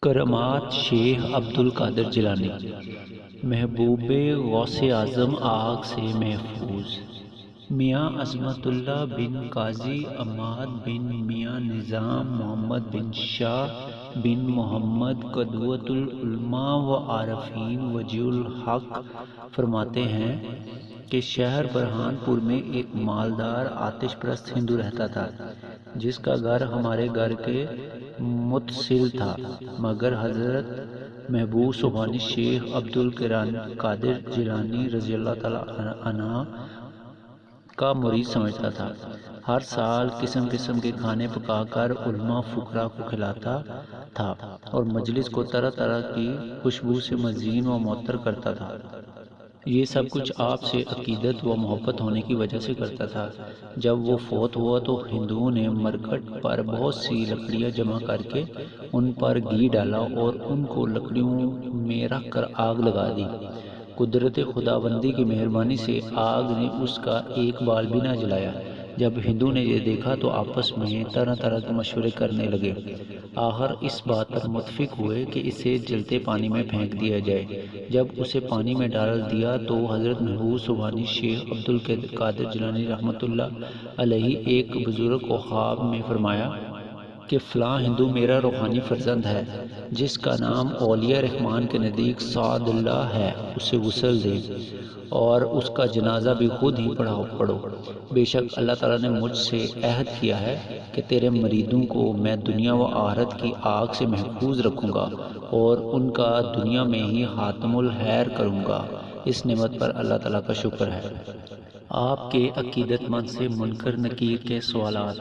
کرامات شیخ عبدالقادر جیلانی۔ محبوب غوث اعظم آگ سے محفوظ میاں عظمت اللہ بن قاضی عماد بن میاں نظام محمد بن شاہ بن محمد قدوۃ العلماء و عارفین وجیہ الحق فرماتے ہیں کہ شہر برہان پور میں ایک مالدار آتش پرست ہندو رہتا تھا جس کا گھر ہمارے گھر کے متصل تھا، مگر حضرت محبوب سبحانی شیخ عبدالقادر جیلانی رضی اللہ تعالیٰ عنہ کا مرید سمجھتا تھا۔ ہر سال قسم قسم کے کھانے پکا کر علماء فقراء کو کھلاتا تھا اور مجلس کو طرح طرح کی خوشبو سے مزین و معطر کرتا تھا۔ یہ سب کچھ آپ سے عقیدت و محبت ہونے کی وجہ سے کرتا تھا۔ جب وہ فوت ہوا تو ہندوؤں نے مرکٹ پر بہت سی لکڑیاں جمع کر کے ان پر گھی ڈالا اور ان کو لکڑیوں میں رکھ کر آگ لگا دی۔ قدرت خداوندی کی مہربانی سے آگ نے اس کا ایک بال بھی نہ جلایا۔ جب ہندو نے یہ دیکھا تو آپس میں طرح طرح کے مشورے کرنے لگے۔ آخر اس بات پر متفق ہوئے کہ اسے جلتے پانی میں پھینک دیا جائے۔ جب اسے پانی میں ڈال دیا تو حضرت محبوب سبحانی شیخ عبدالقادر جیلانی رحمۃ اللہ علیہ ایک بزرگ کو خواب میں فرمایا کہ فلاں ہندو میرا روحانی فرزند ہے جس کا نام اولیاء رحمان کے نزدیک سعد اللہ ہے، اسے غسل دے اور اس کا جنازہ بھی خود ہی پڑھو۔ بے شک اللہ تعالیٰ نے مجھ سے عہد کیا ہے کہ تیرے مریدوں کو میں دنیا و آخرت کی آگ سے محفوظ رکھوں گا اور ان کا دنیا میں ہی خاتم الخیر کروں گا۔ اس نعمت پر اللہ تعالیٰ کا شکر ہے۔ آپ کے عقیدت مند سے منکر نکیر کے سوالات۔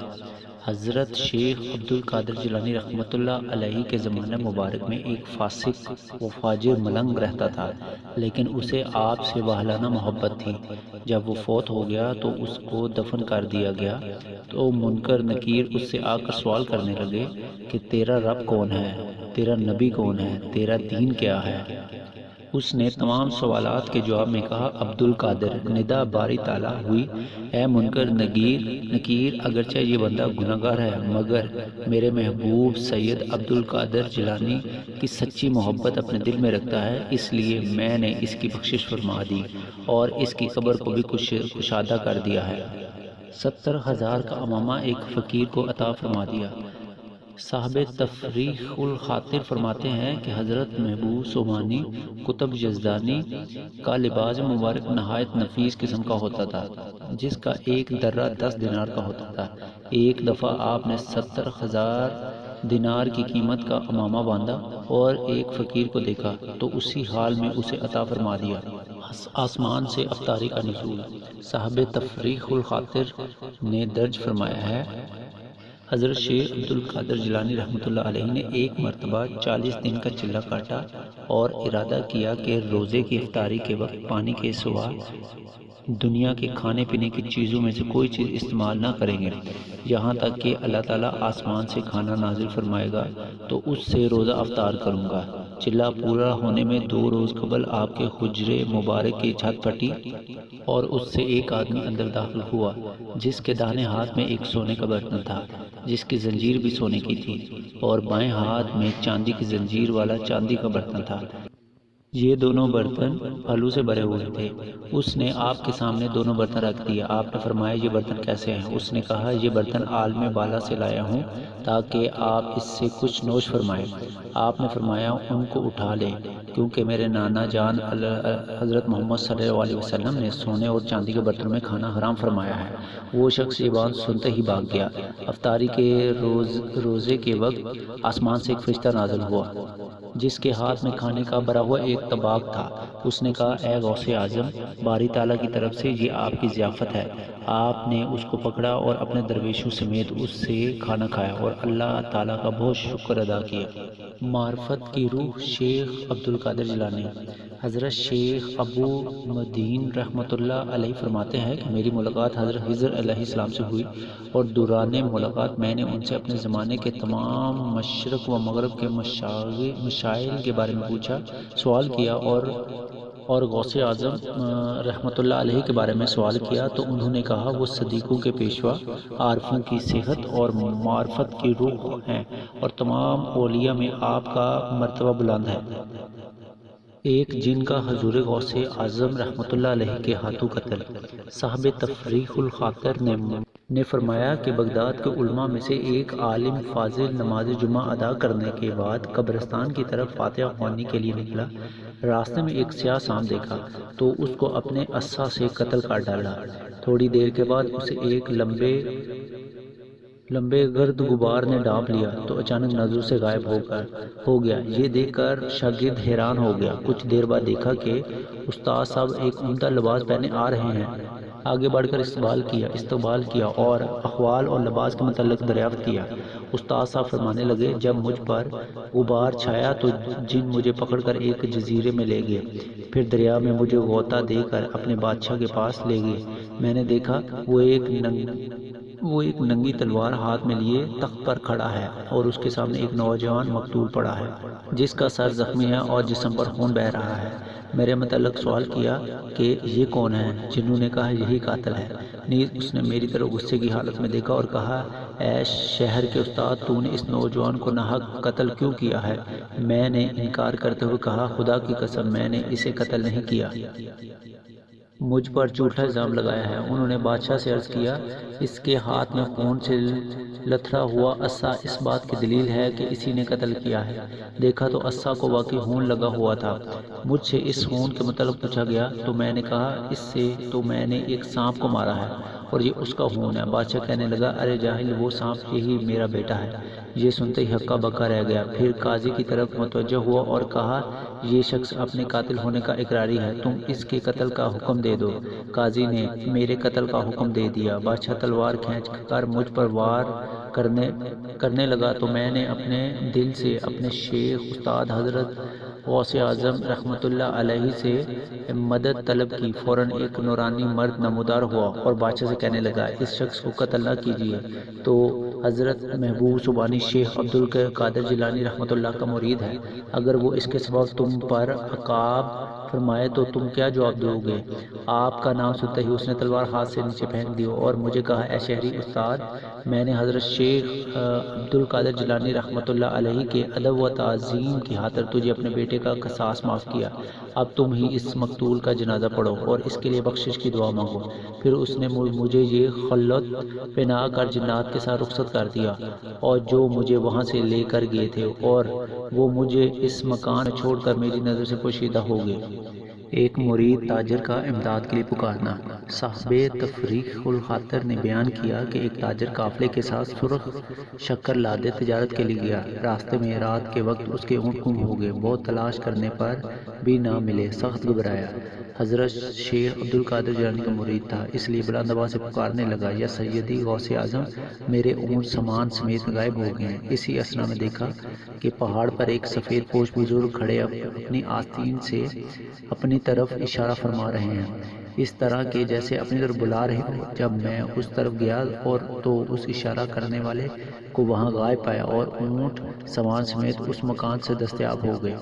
حضرت شیخ عبدالقادر جیلانی رحمۃ اللہ علیہ کے زمانہ مبارک میں ایک فاسق و فاجر ملنگ رہتا تھا، لیکن اسے آپ سے واہلانہ محبت تھی۔ جب وہ فوت ہو گیا تو اس کو دفن کر دیا گیا تو منکر نکیر اس سے آ کر سوال کرنے لگے کہ تیرا رب کون ہے، تیرا نبی کون ہے، تیرا دین کیا ہے؟ اس نے تمام سوالات کے جواب میں کہا عبدالقادر۔ ندا باری تعالیٰ ہوئی، اے منکر نکیر، اگرچہ یہ بندہ گناہگار ہے مگر میرے محبوب سید عبدالقادر جیلانی کی سچی محبت اپنے دل میں رکھتا ہے، اس لیے میں نے اس کی بخشش فرما دی اور اس کی قبر کو بھی کشادہ کر دیا ہے۔ 70,000 کا عمامہ ایک فقیر کو عطا فرما دیا۔ صاحب تفریح الخاطر فرماتے ہیں کہ حضرت محبوب سبحانی قطب یزدانی کا لباس مبارک نہایت نفیس قسم کا ہوتا تھا جس کا ایک درہ 10 دینار کا ہوتا تھا۔ ایک دفعہ آپ نے 70,000 دینار کی قیمت کا عمامہ باندھا اور ایک فقیر کو دیکھا تو اسی حال میں اسے عطا فرما دیا۔ آسمان سے افطاری کا نزول۔ صاحب تفریح الخاطر نے درج فرمایا ہے، حضرت شیخ عبدالقادر جیلانی رحمۃ اللہ علیہ نے ایک مرتبہ 40 دن کا چلہ کاٹا اور ارادہ کیا کہ روزے کی افطاری کے وقت پانی کے سوا دنیا کے کھانے پینے کی چیزوں میں سے کوئی چیز استعمال نہ کریں گے، یہاں تک کہ اللہ تعالیٰ آسمان سے کھانا نازل فرمائے گا تو اس سے روزہ افطار کروں گا۔ چلہ پورا ہونے میں 2 روز قبل آپ کے حجرے مبارک کی چھت پھٹی اور اس سے ایک آدمی اندر داخل ہوا جس کے داہنے ہاتھ میں ایک سونے کا برتن تھا جس کی زنجیر بھی سونے کی تھی اور بائیں ہاتھ میں چاندی کی زنجیر والا چاندی کا برتن تھا۔ یہ دونوں برتن پھلوں سے بھرے ہوئے تھے۔ اس نے آپ کے سامنے دونوں برتن رکھ دیا۔ آپ نے فرمایا یہ برتن کیسے ہیں؟ اس نے کہا یہ برتن عالم بالا سے لایا ہوں تاکہ آپ اس سے کچھ نوش فرمائیں۔ آپ نے فرمایا ان کو اٹھا لیں کیونکہ میرے نانا جان حضرت محمد صلی اللہ علیہ وسلم نے سونے اور چاندی کے برتنوں میں کھانا حرام فرمایا ہے۔ وہ شخص یہ بات سنتے ہی بھاگ گیا۔ افطاری کے روزے کے وقت آسمان سے ایک فرشتہ نازل ہوا جس کے ہاتھ میں کھانے کا بھرا ہوا ایک طباق تھا۔ اس نے کہا اے غوث اعظم، باری تعالیٰ کی طرف سے یہ آپ کی ضیافت ہے۔ آپ نے اس کو پکڑا اور اپنے درویشوں سمیت اس سے کھانا کھایا اور اللہ تعالیٰ کا بہت شکر ادا کیا۔ معرفت کی روح شیخ عبدالقادر جیلانی۔ حضرت شیخ ابو مدین رحمۃ اللہ علیہ فرماتے ہیں کہ میری ملاقات حضرت خضر علیہ السلام سے ہوئی اور دوران ملاقات میں نے ان سے اپنے زمانے کے تمام مشرق و مغرب کے مشائل کے بارے میں پوچھا، سوال کیا اور اور غوث اعظم رحمۃ اللہ علیہ کے بارے میں سوال کیا تو انہوں نے کہا وہ صدیقوں کے پیشوا، عارفوں کی صحت اور معرفت کی روح ہیں اور تمام اولیاء میں آپ کا مرتبہ بلند ہے۔ ایک جن کا حضور غوث اعظم رحمۃ اللہ علیہ کے ہاتھوں قتل۔ صاحب تفریح الخاطر نے فرمایا کہ بغداد کے علماء میں سے ایک عالم فاضل نماز جمعہ ادا کرنے کے بعد قبرستان کی طرف فاتحہ خوانی کے لیے نکلا۔ راستے میں ایک سیاہ سانپ دیکھا تو اس کو اپنے عصا سے قتل کر ڈالا۔ تھوڑی دیر کے بعد اسے ایک لمبے گرد غبار نے ڈانپ لیا تو اچانک نظر سے غائب ہو گیا۔ یہ دیکھ کر شاگرد حیران ہو گیا۔ کچھ دیر بعد دیکھا کہ استاد صاحب ایک عمدہ لباس پہنے آ رہے ہیں۔ آگے بڑھ کر استقبال کیا اور احوال اور لباس کے متعلق دریافت کیا۔ استاد صاحب فرمانے لگے، جب مجھ پر غبار چھایا تو جن مجھے پکڑ کر ایک جزیرے میں لے گئے، پھر دریا میں مجھے غوطہ دے کر اپنے بادشاہ کے پاس لے گئے۔ میں نے دیکھا وہ ایک ننگی تلوار ہاتھ میں لیے تخت پر کھڑا ہے اور اس کے سامنے ایک نوجوان مقتول پڑا ہے جس کا سر زخمی ہے اور جسم پر خون بہہ رہا ہے۔ میرے متعلق سوال کیا کہ یہ کون ہے؟ جنوں نے کہا یہی قاتل ہے۔ نیز اس نے میری طرف غصے کی حالت میں دیکھا اور کہا، اے شہر کے استاد، تو نے اس نوجوان کو ناحق قتل کیوں کیا ہے؟ میں نے انکار کرتے ہوئے کہا، خدا کی قسم میں نے اسے قتل نہیں کیا، مجھ پر جھوٹا الزام لگایا ہے۔ انہوں نے بادشاہ سے عرض کیا، اس کے ہاتھ میں خون سے لتھڑا ہوا عصا اس بات کی دلیل ہے کہ اسی نے قتل کیا ہے۔ دیکھا تو عصا کو واقعی خون لگا ہوا تھا۔ مجھ سے اس خون کے متعلق پوچھا گیا تو میں نے کہا، اس سے تو میں نے ایک سانپ کو مارا ہے اور یہ اس کا خون ہے۔ بادشاہ کہنے لگا، ارے جاہل، وہ سانپ یہی میرا بیٹا ہے۔ یہ سنتے ہی ہکا بکا رہ گیا، پھر قاضی کی طرف متوجہ ہوا اور کہا، یہ شخص اپنے قاتل ہونے کا اقراری ہے، تم اس کے قتل کا حکم دے دو۔ قاضی نے میرے قتل کا حکم دے دیا۔ بادشاہ تلوار کھینچ کر مجھ پر وار کرنے لگا تو میں نے اپنے دل سے اپنے شیخ استاد حضرت غوث اعظم رحمۃ اللہ علیہ سے مدد طلب کی۔ فوراً ایک نورانی مرد نمودار ہوا اور بادشاہ سے کہنے لگا، اس شخص کو قتل نہ کیجیے، تو حضرت محبوب سبحانی شیخ عبد القادر جیلانی رحمۃ اللہ کا مرید ہے، اگر وہ اس کے سبب تم پر عقاب فرمائے تو تم کیا جواب دو گے؟ آپ کا نام سنتے ہی اس نے تلوار ہاتھ سے نیچے پھینک دی اور مجھے کہا، اے شہری استاد، میں نے حضرت شیخ عبد القادر جیلانی رحمۃ اللہ علیہ کے ادب و تعظیم کی خاطر تجھے اپنے بیٹے کا قصاص معاف کیا، اب تم ہی اس مقتول کا جنازہ پڑھو اور اس کے لیے بخشش کی دعا مانگو۔ پھر اس نے مجھے یہ خلوت پہنا کر جنات کے ساتھ رخصت کر دیا اور جو مجھے وہاں سے لے کر گئے تھے، اور وہ مجھے اس مکان چھوڑ کر میری نظر سے پوشیدہ ہو گئے۔ ایک مرید تاجر کا امداد کے لیے پکارنا۔ صاحب تفریح الخاطر نے بیان کیا کہ ایک تاجر قافلے کے ساتھ سرخ شکر لادے تجارت کے لیے گیا۔ راستے میں رات کے وقت اس کے اونٹ گم ہو گئے، بہت تلاش کرنے پر بھی نہ ملے، سخت گھبرایا۔ حضرت شیخ عبد القادر جیلانی کا مرید تھا، اس لیے بلند آواز سے پکارنے لگا، یا سیدی غوث اعظم، میرے اونٹ سامان سمیت غائب ہو گئے ہیں۔ اسی اثنا میں دیکھا کہ پہاڑ پر ایک سفید پوش بزرگ کھڑے اپنی آستین سے اپنی طرف اشارہ فرما رہے ہیں، اس طرح کہ جیسے اپنی طرف بلا رہے ہو۔ جب میں اس طرف گیا اور تو اس اشارہ کرنے والے کو وہاں غائب پایا اور اونٹ سامان سمیت اس مکان سے دستیاب ہو گئے۔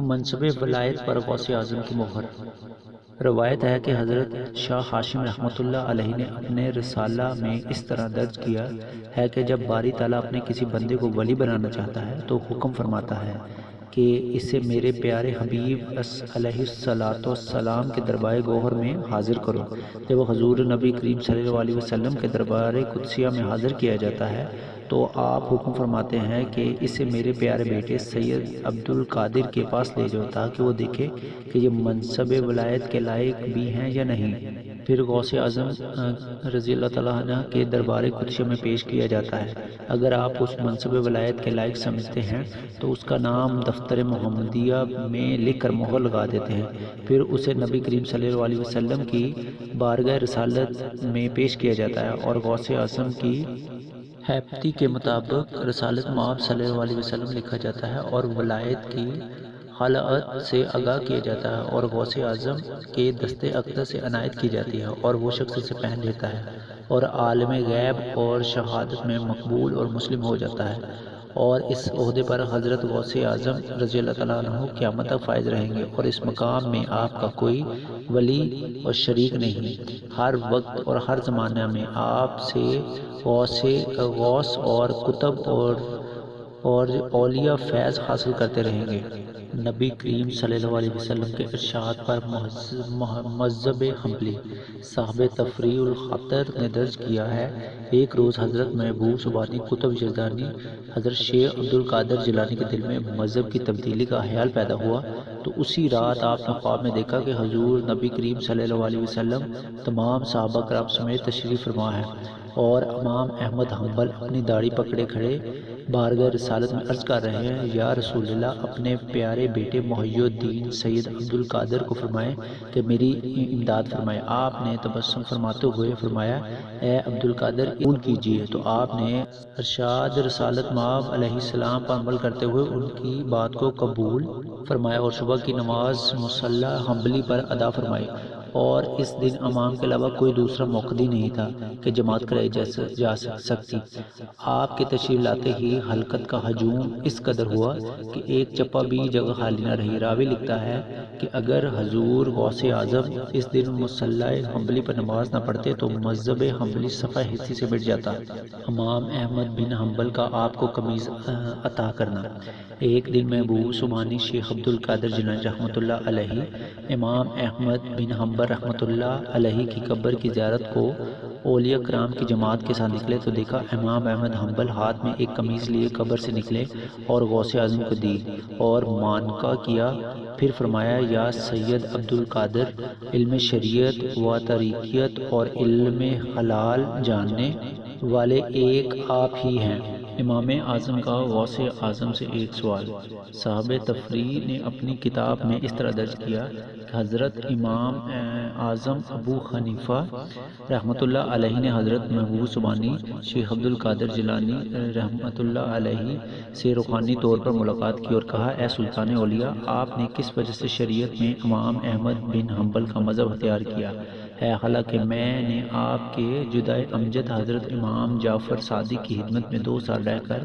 منصب ولایت پر غوث اعظم کی مہر۔ روایت ہے کہ حضرت شاہ ہاشم رحمۃ اللہ علیہ نے اپنے رسالہ میں اس طرح درج کیا ہے کہ جب باری تعالیٰ اپنے کسی بندے کو ولی بنانا چاہتا ہے تو حکم فرماتا ہے کہ اسے میرے پیارے حبیب علیہ الصلاۃ والسلام کے دربار گوہر میں حاضر کرو۔ جب حضور نبی کریم صلی اللہ علیہ وسلم کے دربار قدسیہ میں حاضر کیا جاتا ہے تو آپ حکم فرماتے ہیں کہ اسے میرے پیارے بیٹے سید عبد القادر کے پاس لے جاؤ تاکہ وہ دیکھے کہ یہ منصب ولایت کے لائق بھی ہیں یا نہیں۔ پھر غوث اعظم رضی اللہ تعالیٰ عنہ کے دربار قدسیہ میں پیش کیا جاتا ہے۔ اگر آپ اس منصب ولایت کے لائق سمجھتے ہیں تو اس کا نام دفتر محمدیہ میں لکھ کر مہر لگا دیتے ہیں، پھر اسے نبی کریم صلی اللہ علیہ وسلم کی بارگاہ رسالت میں پیش کیا جاتا ہے اور غوث اعظم کی ہیپتی کے مطابق رسالت مآب صلی اللہ علیہ وسلم لکھا جاتا ہے اور ولایت کی خلعت سے آگاہ کیا جاتا ہے اور غوث اعظم کے دست اقدس سے عنایت کی جاتی ہے اور وہ شخص اسے پہن لیتا ہے اور عالم غیب اور شہادت میں مقبول اور مسلم ہو جاتا ہے اور اس عہدے پر حضرت غوث اعظم رضی اللہ تعالیٰ عنہ قیامت تک فائز رہیں گے، اور اس مقام میں آپ کا کوئی ولی اور شریک نہیں۔ ہر وقت اور ہر زمانہ میں آپ سے غوث اور کتب اور اولیاء فیض حاصل کرتے رہیں گے۔ نبی کریم صلی اللہ علیہ وسلم کے ارشاد پر مذہب حنبلی صاحب تفریع الخاطر نے درج کیا ہے، ایک روز حضرت محبوب سبحانی قطب یزدانی حضرت شیخ عبدالقادر جیلانی کے دل میں مذہب کی تبدیلی کا خیال پیدا ہوا، تو اسی رات آپ نے خواب میں دیکھا کہ حضور نبی کریم صلی اللہ علیہ وسلم تمام صحابہ کرام سمیت تشریف فرما ہے، اور امام احمد حنبل اپنی داڑھی پکڑے کھڑے بارگاہ رسالت میں عرض کر رہے ہیں، یا رسول اللہ، اپنے پیارے بیٹے محی الدین سید عبدالقادر کو فرمائیں کہ میری امداد فرمائے۔ آپ نے تبسم فرماتے ہوئے فرمایا، اے عبدالقادر، قبول کیجیے۔ تو آپ نے ارشاد رسالت مآب علیہ السلام پر عمل کرتے ہوئے ان کی بات کو قبول فرمایا اور صبح کی نماز مصلی حنبلی پر ادا فرمائی، اور اس دن امام کے علاوہ کوئی دوسرا مقتدی نہیں تھا کہ جماعت کرائی جا سکتی۔ آپ کے تشریف لاتے ہی حلقت کا ہجوم اس قدر ہوا کہ ایک چپا بھی جگہ خالی نہ رہی۔ راوی لکھتا ہے کہ اگر حضور غوث اعظم اس دن مصلی حنبلی پر نماز نہ پڑھتے تو مذہب حنبلی صفحہ حصی سے مٹ جاتا۔ امام احمد بن حنبل کا آپ کو قمیض عطا کرنا۔ ایک دن محبوب سبحانی شیخ عبدالقادر جیلانی رحمۃ اللہ علیہ امام احمد بن حنبل رحمۃ اللہ علیہ کی قبر کی زیارت کو اولیاء کرام کی جماعت کے ساتھ نکلے تو دیکھا امام احمد حنبل ہاتھ میں ایک قمیض لیے قبر سے نکلے اور غوث اعظم کو دی اور مانکا کیا، پھر فرمایا، یا سید عبدالقادر، علم شریعت و طریقیت اور علم حلال جاننے والے ایک آپ ہی ہیں۔ امام اعظم کا غوث اعظم سے ایک سوال۔ صاحب تفریع نے اپنی کتاب میں اس طرح درج کیا کہ حضرت امام اعظم ابو حنیفہ رحمۃ اللہ علیہ نے حضرت محبوب سبحانی شیخ عبدالقادر جیلانی رحمۃ اللہ علیہ سے روحانی طور پر ملاقات کی اور کہا، اے سلطان اولیاء، آپ نے کس وجہ سے شریعت میں امام احمد بن حنبل کا مذہب اختیار کیا ہے، حالانکہ میں نے آپ کے جدائے امجد حضرت امام جعفر صادق کی خدمت میں 2 سال رہ کر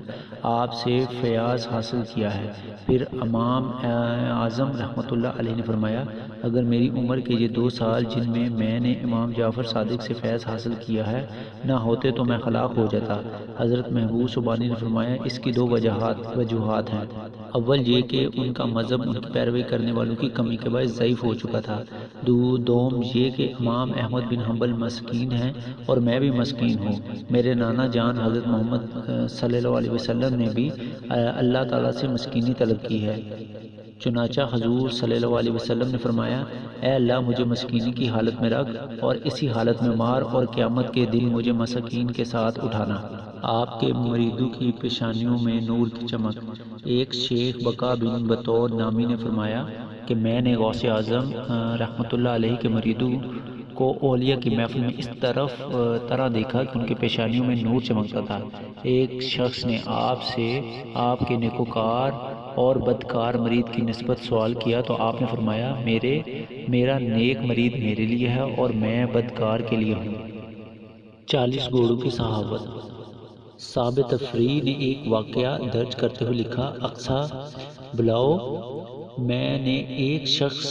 آپ سے فیاض حاصل کیا ہے۔ پھر امام اعظم رحمۃ اللہ علیہ نے فرمایا، اگر میری عمر کے یہ 2 سال جن میں میں نے امام جعفر صادق سے فیض حاصل کیا ہے نہ ہوتے تو میں ہلاک ہو جاتا۔ حضرت محبوب سبحانی نے فرمایا، اس کی 2 وجوہات ہیں۔ اول یہ کہ ان کا مذہب ان کی پیروی کرنے والوں کی کمی کے باعث ضعیف ہو چکا تھا۔ دوم یہ کہ امام احمد بن حنبل مسکین ہیں اور میں بھی مسکین ہوں۔ میرے نانا جان حضرت محمد صلی اللہ علیہ وسلم نے بھی اللہ تعالیٰ سے مسکینی طلب کی ہے، چنانچہ حضور صلی اللہ علیہ وسلم نے فرمایا، اے اللہ، مجھے مسکینی کی حالت میں رکھ اور اسی حالت میں مار، اور قیامت کے دن مجھے مساکین کے ساتھ اٹھانا۔ آپ کے مریدوں کی پیشانیوں میں نور کی چمک۔ ایک شیخ بقا بن بطور نامی نے فرمایا کہ میں نے غوث اعظم رحمۃ اللہ علیہ کے مریدوں کو اولیاء کی محفل میں اس طرح دیکھا کہ ان کے پیشانیوں میں نور چمکتا تھا۔ ایک شخص نے آپ سے آپ کے نیکوکار اور بدکار مرید کی نسبت سوال کیا تو آپ نے فرمایا، میرا نیک مرید میرے لیے ہے اور میں بدکار کے لیے ہوں۔ 40 گھوڑوں کی صحابت۔ صاحب تفریع نے ایک واقعہ درج کرتے ہوئے لکھا، اقصیٰ بلاؤ، میں نے ایک شخص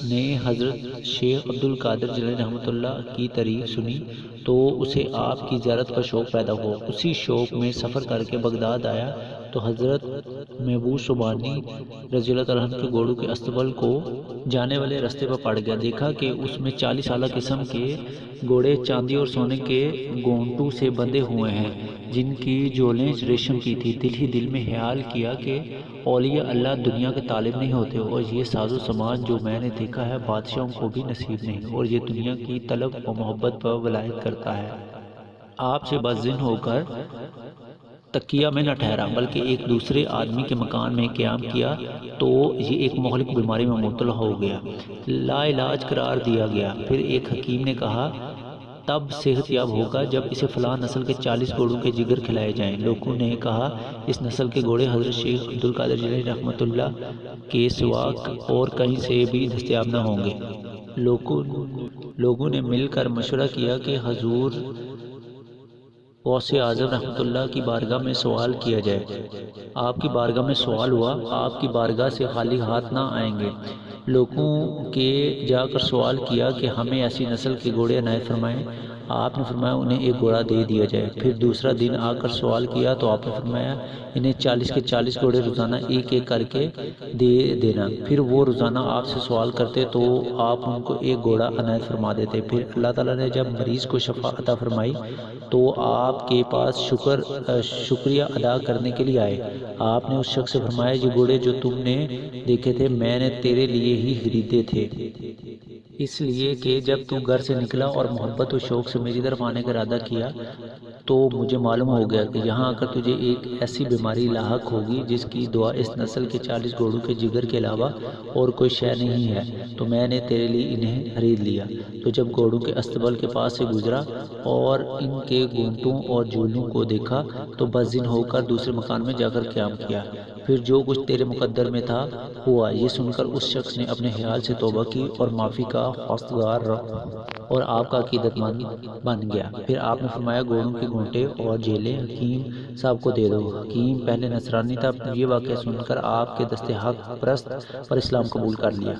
نے حضرت شیخ عبدالقادر جیلانی رحمۃ اللہ کی تعریف سنی تو اسے آپ کی زیارت کا شوق پیدا ہوا۔ اسی شوق میں سفر کر کے بغداد آیا تو حضرت محبوب سبحانی رضی اللہ تعالیٰ عنہ کے گھوڑوں کے استبل کو جانے والے راستے پر پڑ گیا۔ دیکھا کہ اس میں 40 اعلیٰ قسم کے گھوڑے چاندی اور سونے کے گونٹوں سے بندھے ہوئے ہیں جن کی جولیں ریشم کی تھی۔ دل ہی دل میں خیال کیا کہ اولیاء اللہ دنیا کے طالب نہیں ہوتے، اور یہ ساز و سامان جو میں نے دیکھا ہے بادشاہوں کو بھی نصیب نہیں، اور یہ دنیا کی طلب و محبت پر ولایت کرتا ہے۔ آپ سے باذن ہو کر تکیہ میں نہ ٹھہرا بلکہ ایک دوسرے آدمی کے مکان میں قیام کیا تو یہ ایک مہلک بیماری میں مبتلا ہو گیا، لا علاج قرار دیا گیا۔ پھر ایک حکیم نے کہا، تب صحت یاب ہوگا جب اسے فلاں نسل کے 40 گھوڑوں کے جگر کھلائے جائیں۔ لوگوں نے کہا، اس نسل کے گھوڑے حضرت شیخ عبدالقادر جیلانی رحمۃ اللہ کے سوا اور کہیں سے بھی دستیاب نہ ہوں گے۔ لوگوں نے مل کر مشورہ کیا کہ حضور غوث اعظم رحمۃ اللہ کی بارگاہ میں سوال کیا جائے۔ آپ کی بارگاہ میں سوال ہوا، آپ کی بارگاہ سے خالی ہاتھ نہ آئیں گے۔ لوگوں کے جا کر سوال کیا کہ ہمیں ایسی نسل کے گھوڑے عنایت فرمائیں۔ آپ نے فرمایا انہیں ایک گھوڑا دے دیا جائے۔ پھر دوسرا دن آ کر سوال کیا تو آپ نے فرمایا انہیں 40 کے 40 گھوڑے روزانہ ایک ایک کر کے دے دینا۔ پھر وہ روزانہ آپ سے سوال کرتے تو آپ ان کو ایک گھوڑا عنایت فرما دیتے۔ پھر اللہ تعالیٰ نے جب مریض کو شفا عطا فرمائی تو آپ کے پاس شکریہ ادا کرنے کے لیے آئے۔ آپ نے اس شخص سے فرمایا یہ گھوڑے جو تم نے دیکھے تھے میں نے تیرے لیے ہی خریدے تھے، اس لیے کہ جب تو گھر سے نکلا اور محبت و شوق سے میری طرف آنے کا ارادہ کیا تو مجھے معلوم ہو گیا کہ یہاں آ کر تجھے ایک ایسی بیماری لاحق ہوگی جس کی دوا اس نسل کے 40 گھوڑوں کے جگر کے علاوہ اور کوئی شے نہیں ہے، تو میں نے تیرے لیے انہیں خرید لیا۔ تو جب گھوڑوں کے استبل کے پاس سے گزرا اور ان کے گھونٹوں اور جولوں کو دیکھا تو بزدل ہو کر دوسرے مکان میں جا کر قیام کیا۔ پھر جو کچھ تیرے مقدر میں تھا ہوا۔ یہ سن کر اس شخص نے اپنے خیال سے توبہ کی اور معافی کا خواستگار اور آپ کا عقیدت مند بن گیا۔ پھر آپ نے فرمایا گھوڑوں کے گھونٹے اور جیلیں حکیم صاحب کو دے دو۔ حکیم پہلے نصرانی تھا، یہ واقعہ سن کر آپ کے دست حق پرست پر اسلام قبول کر لیا۔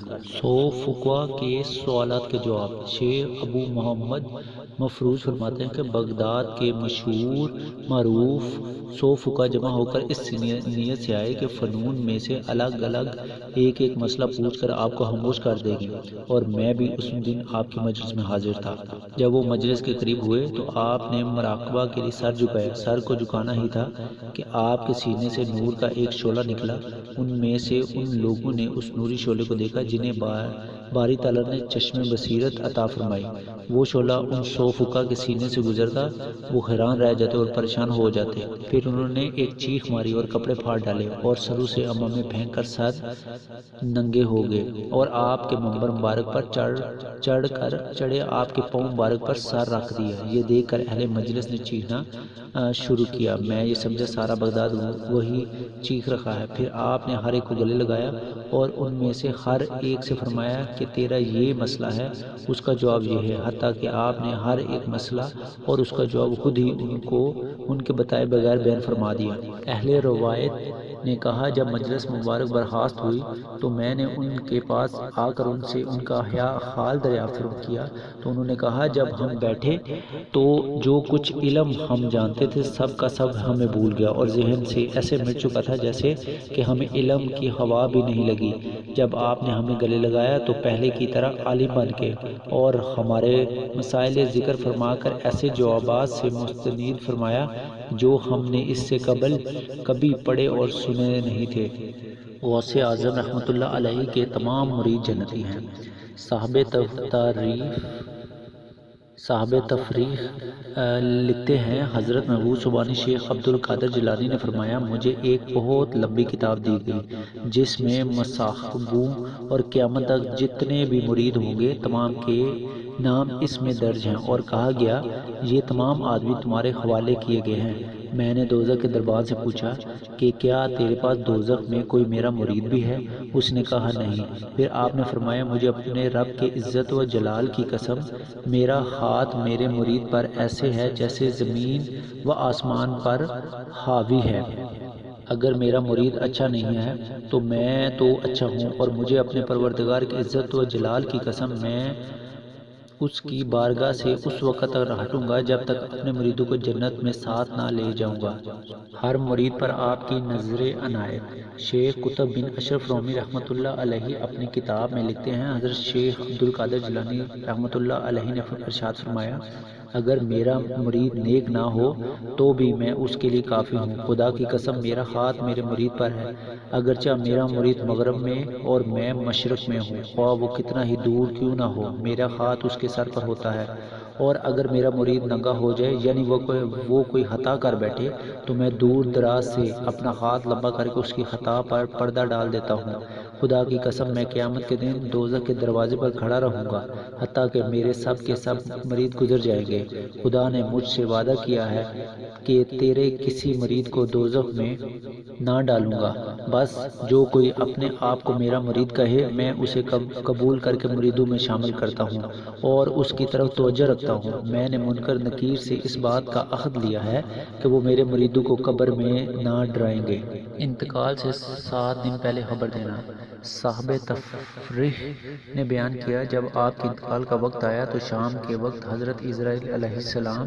فقہا کے سوالات کے جواب۔ شیخ ابو محمد مفروض فرماتے ہیں کہ بغداد کے مشہور معروف 100 فقہا جمع ہو کر اس نیت سے آئے کہ فنون میں سے الگ الگ ایک ایک مسئلہ پوچھ کر آپ کو خاموش کر دے گی، اور میں بھی اس دن آپ کی مجلس میں حاضر تھا۔ جب وہ مجلس کے قریب ہوئے تو آپ نے مراقبہ کے لیے سر جھکایا۔ سر کو جھکانا ہی تھا کہ آپ کے سینے سے نور کا ایک شعلہ نکلا۔ ان میں سے ان لوگوں نے اس نوری شعلے کو دیکھا جنہیں باری تعالیٰ نے چشم بصیرت عطا فرمائی۔ وہ شعلہ ان 100 فقہا کے سینے سے گزرتا، وہ حیران رہ جاتے اور پریشان ہو جاتے۔ پھر انہوں نے ایک چیخ ماری اور کپڑے پھاڑ ڈالے اور سروں سے عمامے پھینک کر سر ننگے ہو گئے اور آپ کے منبر مبارک پر چڑھے آپ کے پاؤں مبارک پر سر رکھ دیا۔ یہ دیکھ کر اہل مجلس نے چیخنا شروع کیا۔ میں یہ سمجھا سارا بغداد وہی چیخ رہا ہے۔ پھر آپ نے ہر ایک کو گلے لگایا اور ان میں سے ہر ایک سے فرمایا کہ تیرا یہ مسئلہ ہے، اس کا جواب یہ ہے، حتیٰ کہ آپ نے ہر ایک مسئلہ اور اس کا جواب خود ہی ان کے بتائے بغیر بیان فرما دیا۔ اہل روایت نے کہا جب مجلس مبارک برخاست ہوئی تو میں نے ان کے پاس آ کر ان سے ان کا حال دریافت کیا تو انہوں نے کہا جب ہم بیٹھے تو جو کچھ علم ہم جانتے تھے سب کا سب ہمیں بھول گیا اور ذہن سے ایسے مٹ چکا تھا جیسے کہ ہمیں علم کی ہوا بھی نہیں لگی۔ جب آپ نے ہمیں گلے لگایا تو پہلے کی طرح عالم بن کے اور ہمارے مسائل ذکر فرما کر ایسے جوابات سے مستنیر فرمایا جو ہم نے اس سے قبل کبھی پڑھے اور سنے نہیں تھے۔ غوث اعظم رحمۃ اللہ علیہ کے تمام مرید جنتی ہیں۔ صاحب تفریح لکھتے ہیں حضرت محبوب سبحانی شیخ عبد القادر جیلانی نے فرمایا مجھے ایک بہت لمبی کتاب دی گئی جس میں مصاحبوں اور قیامت تک جتنے بھی مرید ہوں گے تمام کے نام اس میں درج ہیں، اور کہا گیا یہ تمام آدمی تمہارے حوالے کیے گئے ہیں۔ میں نے دوزخ کے دربان سے پوچھا کہ کیا تیرے پاس دوزخ میں کوئی میرا مرید بھی ہے؟ اس نے کہا نہیں۔ پھر آپ نے فرمایا مجھے اپنے رب کے عزت و جلال کی قسم میرا ہاتھ میرے مرید پر ایسے ہے جیسے زمین و آسمان پر حاوی ہے۔ اگر میرا مرید اچھا نہیں ہے تو میں تو اچھا ہوں، اور مجھے اپنے پروردگار کی عزت و جلال کی قسم میں اس کی بارگاہ سے اس وقت تک ہٹوں گا جب تک اپنے مریدوں کو جنت میں ساتھ نہ لے جاؤں گا۔ ہر مرید پر آپ کی نظر عنایت۔ شیخ قطب بن اشرف رومی رحمۃ اللہ علیہ اپنی کتاب میں لکھتے ہیں حضرت شیخ عبد القادر جیلانی رحمۃ اللہ علیہ نے ارشاد فرمایا اگر میرا مرید نیک نہ ہو تو بھی میں اس کے لیے کافی ہوں۔ خدا کی قسم میرا ہاتھ میرے مرید پر ہے، اگرچہ میرا مرید مغرب میں اور میں مشرق میں ہوں، خواہ وہ کتنا ہی دور کیوں نہ ہو میرا ہاتھ اس کے سر پر ہوتا ہے، اور اگر میرا مرید ننگا ہو جائے یعنی وہ کوئی خطا کر بیٹھے تو میں دور دراز سے اپنا ہاتھ لمبا کر کے اس کی خطا پر پردہ ڈال دیتا ہوں۔ خدا کی قسم میں قیامت کے دن دوزخ کے دروازے پر کھڑا رہوں گا حتیٰ کہ میرے سب کے سب مرید گزر جائیں گے۔ خدا نے مجھ سے وعدہ کیا ہے کہ تیرے کسی مرید کو دوزخ میں نہ ڈالوں گا، بس جو کوئی اپنے آپ کو میرا مرید کہے میں اسے قبول کر کے مریدوں میں شامل کرتا ہوں اور اس کی طرف توجہ رکھتا رکھتا ہوں، میں نے منکر نکیر سے اس بات کا عہد لیا ہے کہ وہ میرے مریدوں کو قبر میں نہ ڈرائیں گے۔ انتقال سے 7 دن پہلے خبر دینا۔ صاحب تفریح نے بیان کیا، جب آپ کے انتقال کا وقت آیا تو شام کے وقت حضرت اسرائیل علیہ السلام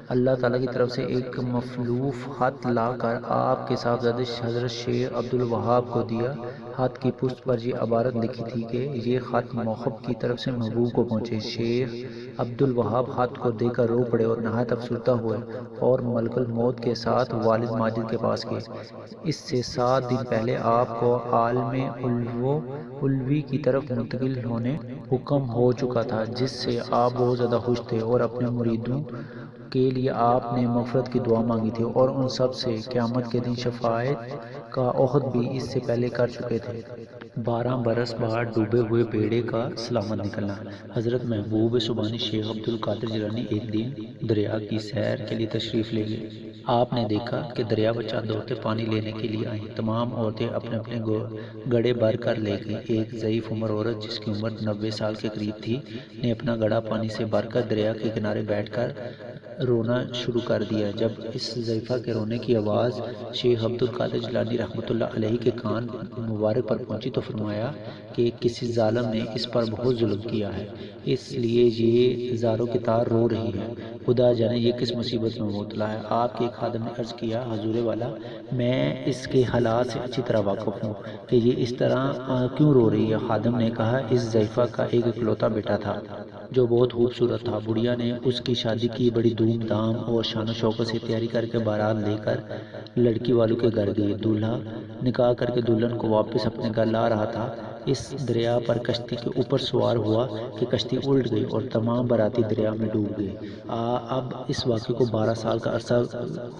اللہ تعالیٰ کی طرف سے ایک مخلوف خط لا کر آپ کے صاحبزادے حضرت شیخ عبدالوہاب کو دیا۔ خط کی پشت پر یہ عبارت لکھی تھی کہ یہ خط محب کی طرف سے محبوب کو پہنچے۔ شیخ عبدالوہاب خط کو دیکھ کر رو پڑے اور نہایت افسردہ ہوئے اور ملک الموت کے ساتھ والد ماجد کے پاس گئے۔ اس سے 7 دن پہلے آپ کو عالم علوی کی طرف منتقل ہونے حکم ہو چکا تھا، جس سے آپ بہت زیادہ خوش تھے اور اپنے مریدوں کے لیے آپ نے مغفرت کی دعا مانگی تھی اور ان سب سے قیامت کے دن شفاعت کا عہد بھی اس سے پہلے کر چکے تھے۔ 12 برس بعد ڈوبے ہوئے بیڑے کا سلامت نکلنا۔ حضرت محبوب سبحانی شیخ عبدالقادر جیلانی ایک دن دریا کی سیر کے لیے تشریف لے گئے۔ آپ نے دیکھا کہ دریا پر چند عورتیں پانی لینے کے لیے آئیں۔ تمام عورتیں اپنے اپنے گڑے بھر کر لے گئیں۔ ایک ضعیف عمر عورت جس کی عمر 90 سال کے قریب تھی نے اپنا گڑا پانی سے بھر کر دریا کے کنارے بیٹھ کر رونا شروع کر دیا۔ جب اس ضعیفہ کے رونے کی آواز شیخ عبدالقادر جیلانی رحمۃ اللہ علیہ کے کان مبارک پر پہنچی تو فرمایا کہ کسی ظالم نے اس پر بہت ظلم کیا ہے، اس لیے یہ زاروں کی طرح رو رہی ہے۔ خدا جانے یہ کس مصیبت میں مبتلا ہے۔ آپ کے ایک خادم نے عرض کیا، حضور والا، میں اس کے حالات سے اچھی طرح واقف ہوں کہ یہ اس طرح کیوں رو رہی ہے۔ خادم نے کہا، اس ضعیفہ کا ایک اکلوتا بیٹا تھا جو بہت خوبصورت تھا۔ بڑھیا نے اس کی شادی کی، بڑی دھوم دھام اور شان و شوکت سے تیاری کر کے بارات لے کر لڑکی والوں کے گھر گئی۔ دولہا نکاح کر کے دلہن کو واپس اپنے گھر لا رہا تھا، اس دریا پر کشتی کے اوپر سوار ہوا کہ کشتی الٹ گئی اور تمام باراتی دریا میں ڈوب گئے۔ اب اس واقعے کو 12 سال کا عرصہ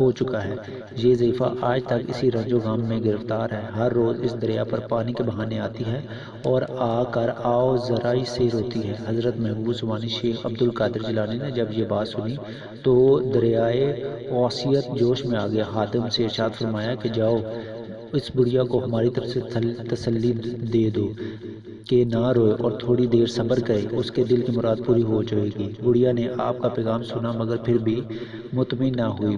ہو چکا ہے۔ یہ ضعیفہ آج تک اسی رنج و غم میں گرفتار ہے۔ ہر روز اس دریا پر پانی کے بہانے آتی ہے اور آ کر آؤ ذرائی سے روتی ہے۔ حضرت محبوب سبحانی شیخ عبدالقادر جیلانی نے جب یہ بات سنی تو دریائے غوثیت جوش میں آ گیا۔ خادم سے ارشاد فرمایا کہ جاؤ اس بڑھیا کو ہماری طرف سے تسلی دے دو کہ نہ روئے اور تھوڑی دیر صبر کرے، اس کے دل کی مراد پوری ہو جائے گی۔ بڑھیا نے آپ کا پیغام سنا مگر پھر بھی مطمئن نہ ہوئی،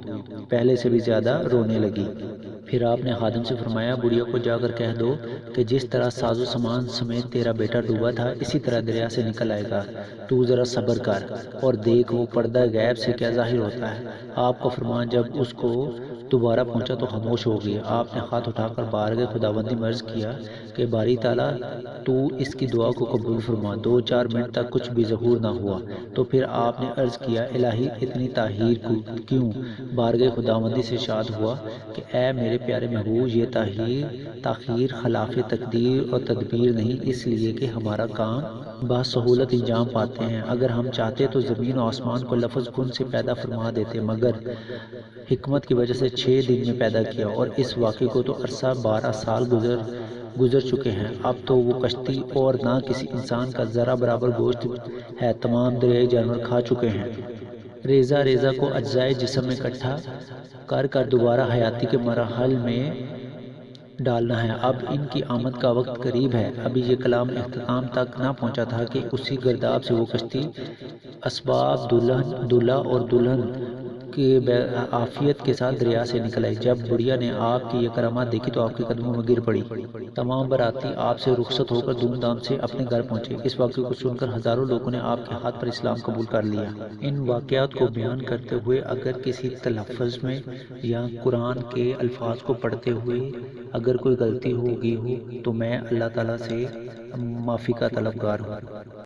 پہلے سے بھی زیادہ رونے لگی۔ پھر آپ نے خادم سے فرمایا، بڑھیا کو جا کر کہہ دو کہ جس طرح ساز و سامان سمیت تیرا بیٹا ڈوبا تھا اسی طرح دریا سے نکل آئے گا، تو ذرا صبر کر اور دیکھ وہ پردہ غیب سے کیا ظاہر ہوتا ہے۔ آپ کا فرمان جب اس کو دوبارہ پہنچا تو خاموش ہو گئی۔ آپ نے ہاتھ اٹھا کر بارگاہ خداوندی میں عرض کیا کہ باری تعالیٰ تو اس کی دعا کو قبول فرما۔ 2-4 منٹ تک کچھ بھی ظہور نہ ہوا تو پھر آپ نے عرض کیا، الہی اتنی تاخیر کیوں؟ بارگاہ خداوندی سے ارشاد ہوا کہ اے میرے پیارے محبوب، یہ تاخیر خلاف تقدیر اور تدبیر نہیں، اس لیے کہ ہمارا کام بسہولت انجام پاتے ہیں۔ اگر ہم چاہتے تو زمین و آسمان کو لفظ کن سے پیدا فرما دیتے، مگر حکمت کی وجہ سے 6 دن میں پیدا کیا، اور اس واقعے کو تو عرصہ 12 سال گزر چکے ہیں۔ اب تو وہ کشتی اور نہ کسی انسان کا ذرہ برابر گوشت ہے، تمام دریائی جانور کھا چکے ہیں۔ ریزہ ریزہ کو اجزائے جسم میں اکٹھا کر کر دوبارہ حیاتی کے مراحل میں ڈالنا ہے۔ اب ان کی آمد کا وقت قریب ہے۔ ابھی یہ کلام اختتام تک نہ پہنچا تھا کہ اسی گرداب سے وہ کشتی اسباب دولہا اور دلہن کے عافیت کے ساتھ دریا سے نکل آئی۔ جب بڑھیا نے آپ کی یہ کرامات دیکھی تو آپ کے قدموں میں گر پڑی۔ تمام باراتی آپ سے رخصت ہو کر دھوم دھام سے اپنے گھر پہنچے۔ اس واقعے کو سن کر ہزاروں لوگوں نے آپ کے ہاتھ پر اسلام قبول کر لیا۔ ان واقعات کو بیان کرتے ہوئے اگر کسی تلفظ میں یا قرآن کے الفاظ کو پڑھتے ہوئے اگر کوئی غلطی ہو گئی ہو تو میں اللہ تعالیٰ سے معافی کا طلبگار ہوں۔